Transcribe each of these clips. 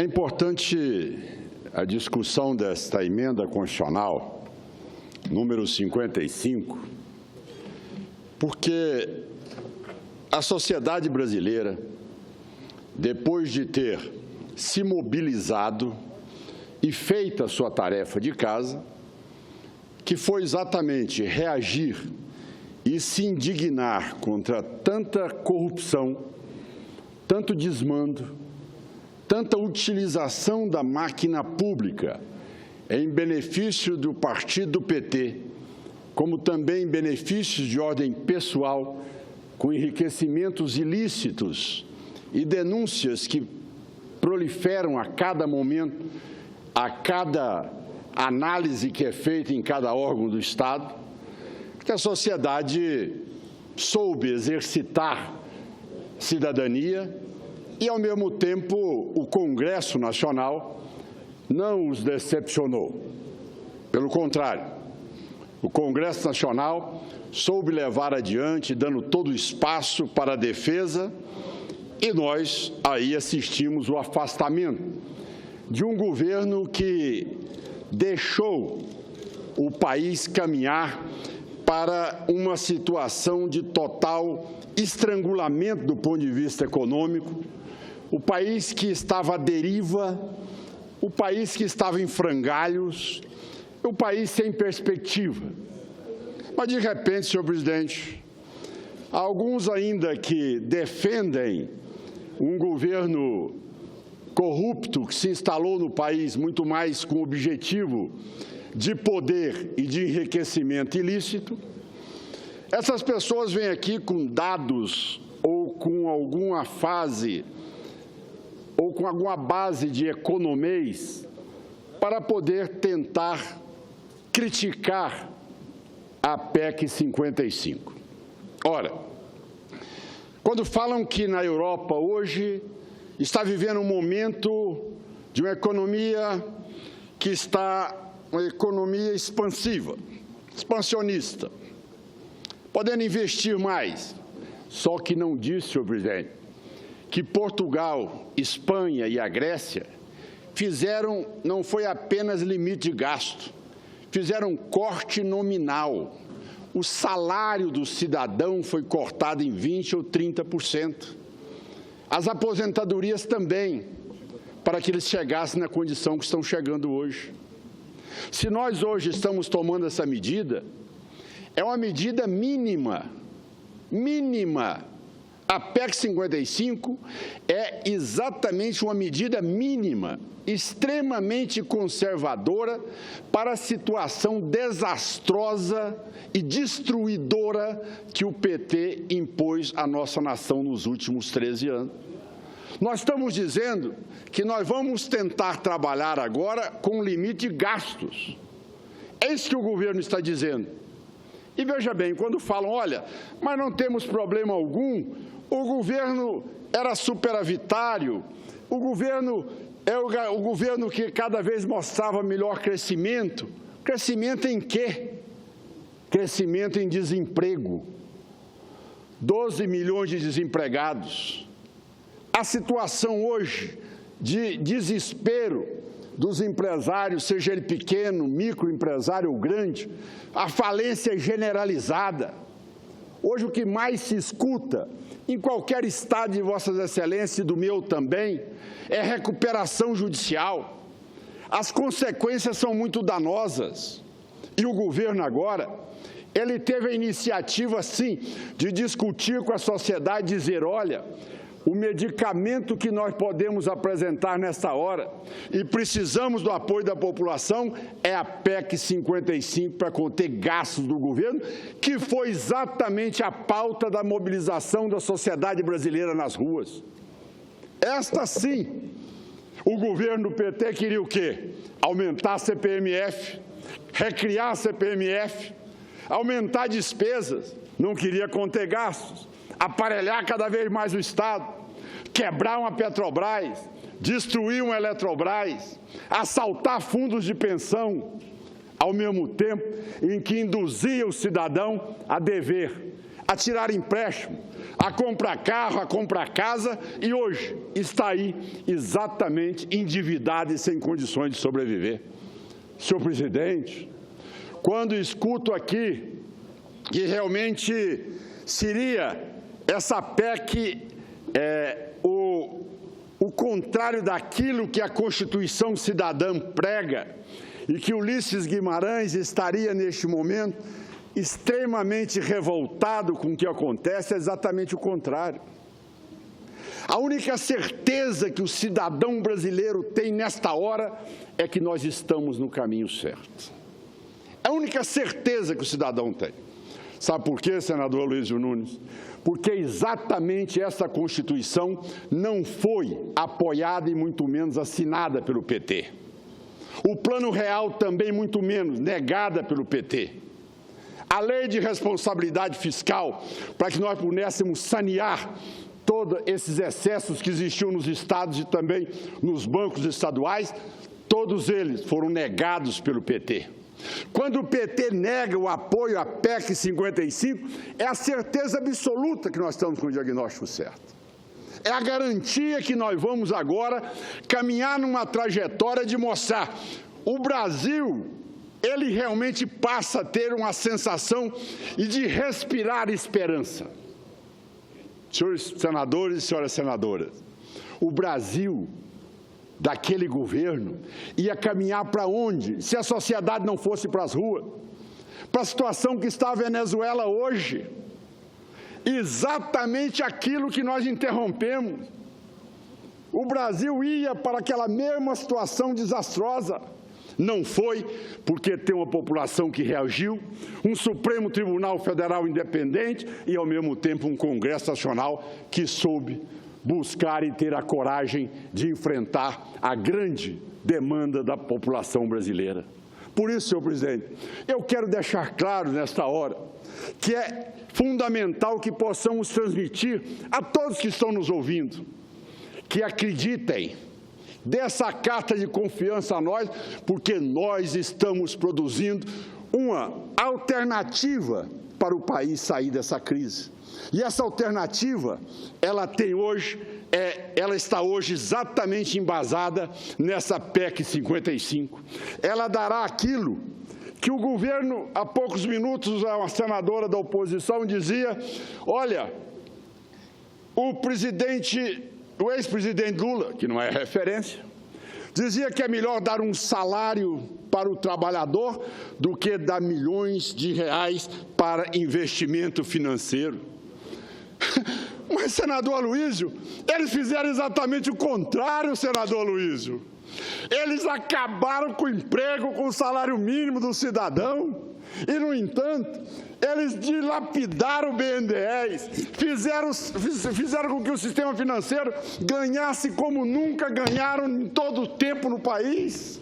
importante a discussão desta emenda constitucional, número 55, porque a sociedade brasileira, depois de ter se mobilizado e feito a sua tarefa de casa, que foi exatamente reagir e se indignar contra tanta corrupção, tanto desmando, tanta utilização da máquina pública em benefício do partido PT, como também benefícios de ordem pessoal, com enriquecimentos ilícitos e denúncias que proliferam a cada momento, a cada análise que é feita em cada órgão do Estado, que a sociedade soube exercitar cidadania e, ao mesmo tempo, o Congresso Nacional não os decepcionou. Pelo contrário, o Congresso Nacional soube levar adiante, dando todo o espaço para a defesa, e nós aí assistimos o afastamento de um governo que deixou o país caminhar para uma situação de total estrangulamento do ponto de vista econômico, o país que estava à deriva, o país que estava em frangalhos, o país sem perspectiva. Mas, de repente, senhor presidente, há alguns ainda que defendem um governo corrupto que se instalou no país muito mais com o objetivo de poder e de enriquecimento ilícito. Essas pessoas vêm aqui com dados ou com alguma fase ou com alguma base de economês para poder tentar criticar a PEC 55. Ora, quando falam que na Europa hoje está vivendo um momento de uma economia que está uma economia expansiva, expansionista, podendo investir mais, só que não disse, senhor presidente, que Portugal, Espanha e a Grécia fizeram, não foi apenas limite de gasto, fizeram corte nominal. O salário do cidadão foi cortado em 20% ou 30%. As aposentadorias também, para que eles chegassem na condição que estão chegando hoje. Se nós hoje estamos tomando essa medida, é uma medida mínima, mínima. A PEC 55 é exatamente uma medida mínima, extremamente conservadora para a situação desastrosa e destruidora que o PT impôs à nossa nação nos últimos 13 anos. Nós estamos dizendo que nós vamos tentar trabalhar agora com limite de gastos. É isso que o governo está dizendo. E veja bem, quando falam, olha, mas não temos problema algum, o governo era superavitário, o governo é o governo que cada vez mostrava melhor crescimento. Crescimento em quê? Crescimento em desemprego. 12 milhões de desempregados. A situação hoje de desespero dos empresários, seja ele pequeno, microempresário ou grande, a falência generalizada. Hoje o que mais se escuta, em qualquer estado de vossas excelências e do meu também, é recuperação judicial. As consequências são muito danosas. E o governo agora, ele teve a iniciativa, sim, de discutir com a sociedade, dizer, olha, o medicamento que nós podemos apresentar nessa hora e precisamos do apoio da população é a PEC 55 para conter gastos do governo, que foi exatamente a pauta da mobilização da sociedade brasileira nas ruas. Esta sim, o governo do PT queria o quê? Aumentar a CPMF, recriar a CPMF, aumentar despesas, não queria conter gastos, aparelhar cada vez mais o Estado, quebrar uma Petrobras, destruir uma Eletrobras, assaltar fundos de pensão, ao mesmo tempo em que induzia o cidadão a dever, a tirar empréstimo, a comprar carro, a comprar casa e hoje está aí exatamente endividado e sem condições de sobreviver. Senhor presidente, quando escuto aqui que realmente seria essa PEC o contrário daquilo que a Constituição Cidadã prega e que Ulisses Guimarães estaria neste momento extremamente revoltado com o que acontece, é exatamente o contrário. A única certeza que o cidadão brasileiro tem nesta hora é que nós estamos no caminho certo. É a única certeza que o cidadão tem. Sabe por quê, senador Aloysio Nunes? Porque exatamente essa Constituição não foi apoiada e muito menos assinada pelo PT. O Plano Real também muito menos, negada pelo PT. A Lei de Responsabilidade Fiscal, para que nós pudéssemos sanear todos esses excessos que existiam nos estados e também nos bancos estaduais, todos eles foram negados pelo PT. Quando o PT nega o apoio à PEC 55, é a certeza absoluta que nós estamos com o diagnóstico certo. É a garantia que nós vamos agora caminhar numa trajetória de mostrar o Brasil, ele realmente passa a ter uma sensação e de respirar esperança. Senhores senadores e senhoras senadoras, o Brasil daquele governo ia caminhar para onde? Se a sociedade não fosse para as ruas, para a situação que está a Venezuela hoje. Exatamente aquilo que nós interrompemos. O Brasil ia para aquela mesma situação desastrosa. Não foi, porque tem uma população que reagiu, um Supremo Tribunal Federal independente e, ao mesmo tempo, um Congresso Nacional que soube buscar e ter a coragem de enfrentar a grande demanda da população brasileira. Por isso, senhor presidente, eu quero deixar claro nesta hora que é fundamental que possamos transmitir a todos que estão nos ouvindo, que acreditem, dê essa carta de confiança a nós, porque nós estamos produzindo uma alternativa para o país sair dessa crise. E essa alternativa, ela está hoje exatamente embasada nessa PEC 55. Ela dará aquilo que o governo, há poucos minutos, uma senadora da oposição dizia, olha, o ex-presidente Lula, que não é referência, dizia que é melhor dar um salário para o trabalhador do que dar milhões de reais para investimento financeiro. Mas, senador Aloysio, eles fizeram exatamente o contrário, senador Aloysio. Eles acabaram com o emprego, com o salário mínimo do cidadão. E, no entanto, eles dilapidaram o BNDES, fizeram com que o sistema financeiro ganhasse como nunca ganharam em todo o tempo no país.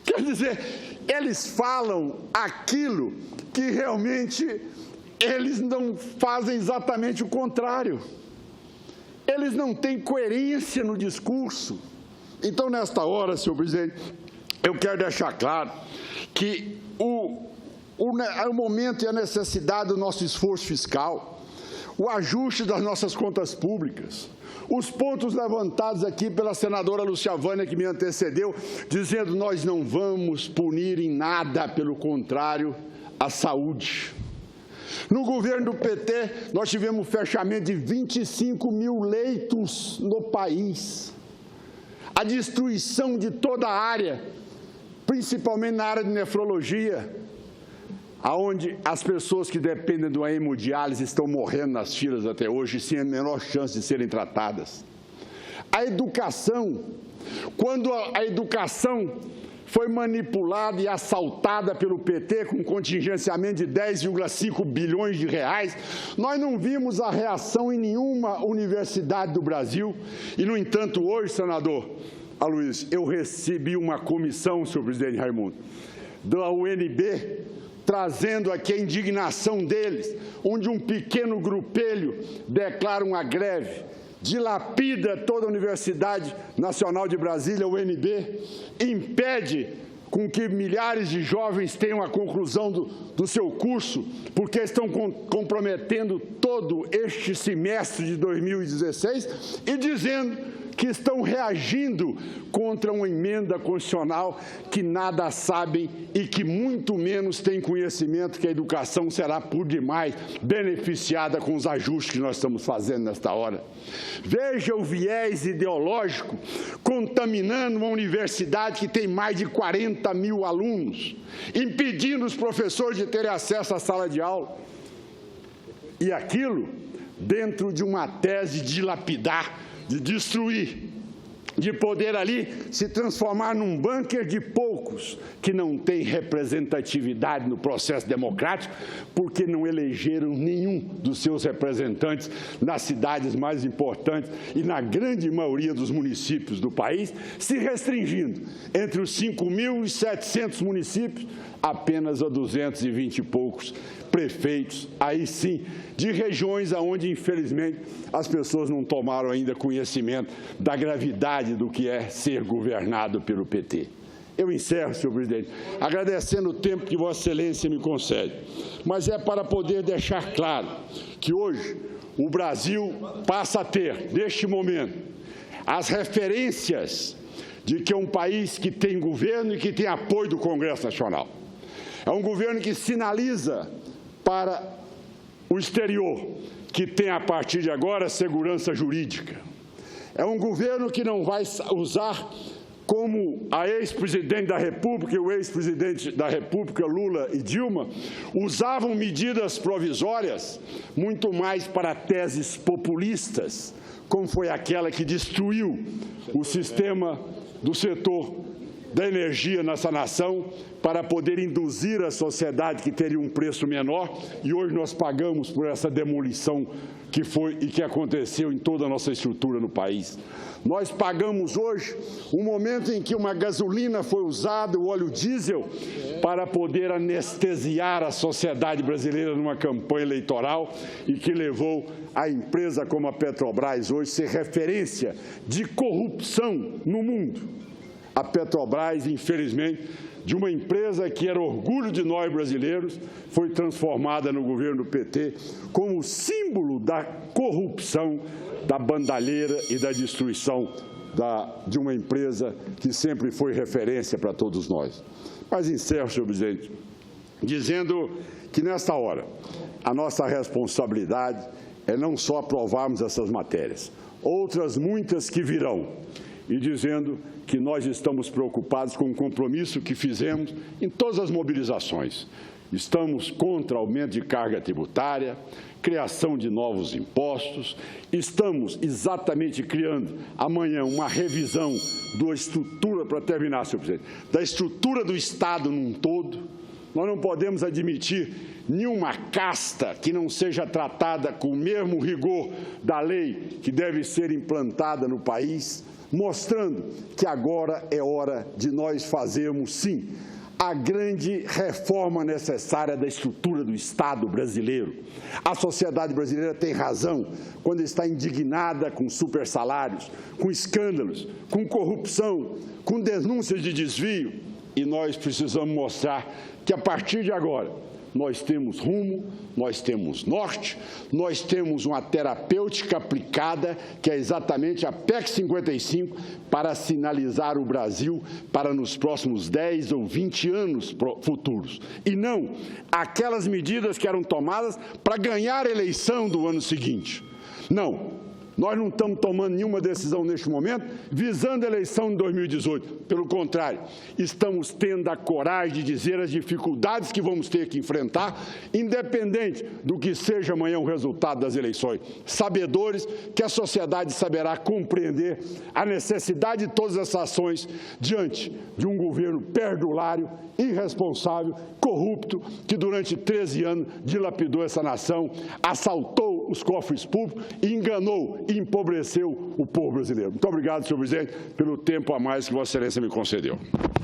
Quer dizer, eles falam aquilo que realmente eles não fazem exatamente o contrário. Eles não têm coerência no discurso. Então, nesta hora, senhor presidente, eu quero deixar claro que o momento e a necessidade do nosso esforço fiscal, o ajuste das nossas contas públicas, os pontos levantados aqui pela senadora Lúcia Vânia, que me antecedeu, dizendo nós não vamos punir em nada, pelo contrário, a saúde. No governo do PT, nós tivemos um fechamento de 25 mil leitos no país. A destruição de toda a área, principalmente na área de nefrologia, onde as pessoas que dependem de uma hemodiálise estão morrendo nas filas até hoje, sem a menor chance de serem tratadas. A educação, quando a educação foi manipulada e assaltada pelo PT com contingenciamento de 10,5 bilhões de reais, nós não vimos a reação em nenhuma universidade do Brasil. E, no entanto, hoje, senador Aloysio, eu recebi uma comissão, senhor presidente Raimundo, da UNB, trazendo aqui a indignação deles, onde um pequeno grupelho declara uma greve, dilapida toda a Universidade Nacional de Brasília, a UNB, impede com que milhares de jovens tenham a conclusão do seu curso, porque estão comprometendo todo este semestre de 2016 e dizendo que estão reagindo contra uma emenda constitucional que nada sabem e que muito menos têm conhecimento que a educação será por demais beneficiada com os ajustes que nós estamos fazendo nesta hora. Veja o viés ideológico contaminando uma universidade que tem mais de 40 mil alunos, impedindo os professores de terem acesso à sala de aula. E aquilo dentro de uma tese de dilapidar, de destruir, de poder ali se transformar num bunker de poucos que não tem representatividade no processo democrático, porque não elegeram nenhum dos seus representantes nas cidades mais importantes e na grande maioria dos municípios do país, se restringindo entre os 5.700 municípios apenas a 220 e poucos prefeitos, aí sim, de regiões onde, infelizmente, as pessoas não tomaram ainda conhecimento da gravidade do que é ser governado pelo PT. Eu encerro, senhor presidente, agradecendo o tempo que Vossa Excelência me concede, mas é para poder deixar claro que hoje o Brasil passa a ter, neste momento, as referências de que é um país que tem governo e que tem apoio do Congresso Nacional. É um governo que sinaliza para o exterior, que tem a partir de agora segurança jurídica. É um governo que não vai usar como a ex-presidente da República e o ex-presidente da República, Lula e Dilma, usavam medidas provisórias muito mais para teses populistas, como foi aquela que destruiu o sistema do setor da energia nessa nação, para poder induzir a sociedade que teria um preço menor, e hoje nós pagamos por essa demolição que foi e que aconteceu em toda a nossa estrutura no país. Nós pagamos hoje um momento em que uma gasolina foi usada, o óleo diesel, para poder anestesiar a sociedade brasileira numa campanha eleitoral e que levou a empresa como a Petrobras hoje ser referência de corrupção no mundo. A Petrobras, infelizmente, de uma empresa que era orgulho de nós brasileiros, foi transformada no governo do PT como símbolo da corrupção, da bandalheira e da destruição de uma empresa que sempre foi referência para todos nós. Mas encerro, senhor presidente, dizendo que, nesta hora, a nossa responsabilidade é não só aprovarmos essas matérias, outras muitas que virão, e dizendo que nós estamos preocupados com o compromisso que fizemos em todas as mobilizações. Estamos contra aumento de carga tributária, criação de novos impostos, estamos exatamente criando amanhã uma revisão da estrutura, para terminar, senhor presidente, da estrutura do Estado num todo. Nós não podemos admitir nenhuma casta que não seja tratada com o mesmo rigor da lei que deve ser implantada no país, mostrando que agora é hora de nós fazermos, sim, a grande reforma necessária da estrutura do Estado brasileiro. A sociedade brasileira tem razão quando está indignada com supersalários, com escândalos, com corrupção, com denúncias de desvio, e nós precisamos mostrar que, a partir de agora, nós temos rumo, nós temos norte, nós temos uma terapêutica aplicada, que é exatamente a PEC 55, para sinalizar o Brasil para nos próximos 10 ou 20 anos futuros. E não aquelas medidas que eram tomadas para ganhar a eleição do ano seguinte. Não. Nós não estamos tomando nenhuma decisão neste momento visando a eleição de 2018. Pelo contrário, estamos tendo a coragem de dizer as dificuldades que vamos ter que enfrentar, independente do que seja amanhã o resultado das eleições. Sabedores que a sociedade saberá compreender a necessidade de todas essas ações diante de um governo perdulário, irresponsável, corrupto, que durante 13 anos dilapidou essa nação, assaltou os cofres públicos e enganou e empobreceu o povo brasileiro. Muito obrigado, senhor presidente, pelo tempo a mais que Vossa Excelência me concedeu.